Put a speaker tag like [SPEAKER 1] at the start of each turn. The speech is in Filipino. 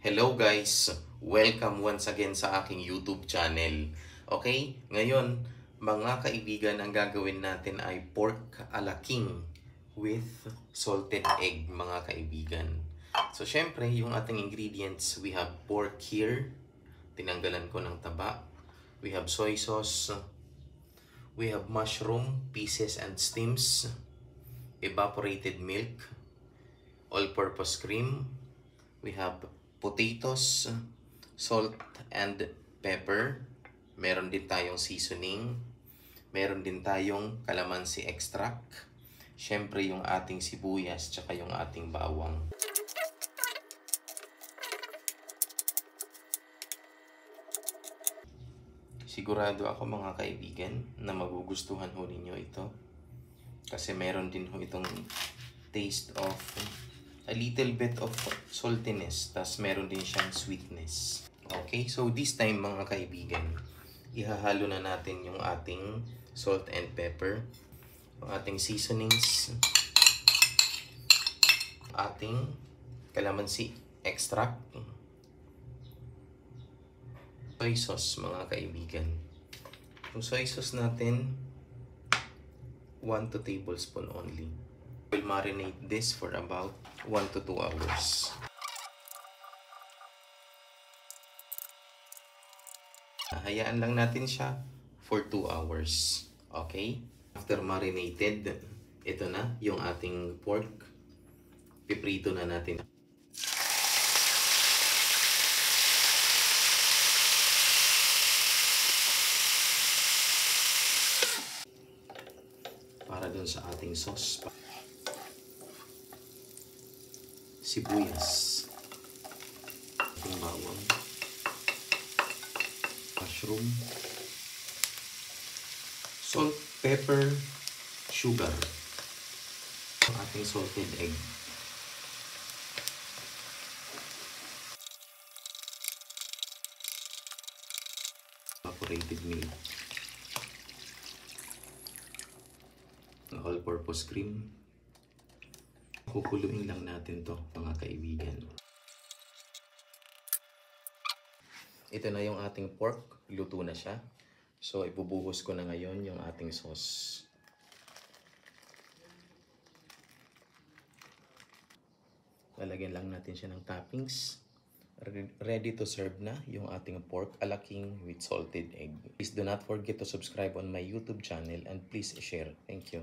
[SPEAKER 1] Hello guys! Welcome once again sa aking YouTube channel. Okay? Ngayon, mga kaibigan, ang gagawin natin ay pork a la king with salted egg, mga kaibigan. So, syempre, yung ating ingredients, we have pork here. Tinanggalan ko ng taba. We have soy sauce. We have mushroom, pieces and stems. Evaporated milk. All-purpose cream. We have potatoes, salt and pepper. Meron din tayong seasoning. Meron din tayong calamansi extract. Syempre yung ating sibuyas tsaka yung ating bawang. Sigurado ako mga kaibigan na magugustuhan ho ninyo ito. Kasi meron din ho itong taste of a little bit of saltiness, tas meron din siyang sweetness. Okay, so this time mga kaibigan, ihahalo na natin yung ating salt and pepper, yung ating seasonings, ating calamansi extract, soy sauce mga kaibigan. Yung soy sauce natin, 1 to tablespoon only. We'll marinate this for about 1 to 2 hours. Hayaan lang natin siya for 2 hours. Okay? After marinated, ito na yung ating pork. Piprito na natin. Para dun sa ating sauce. Sibuyas, ating bawang, mushroom, salt, pepper, sugar, ang ating salted egg, evaporated milk, all-purpose cream. Kukuluin lang natin to mga kaibigan. Ito na yung ating pork. Luto na siya. So ibubuhos ko na ngayon yung ating sauce. Lalagyan lang natin siya ng toppings. Ready to serve na yung ating pork a la king with salted egg. Please do not forget to subscribe on my YouTube channel and please share. Thank you.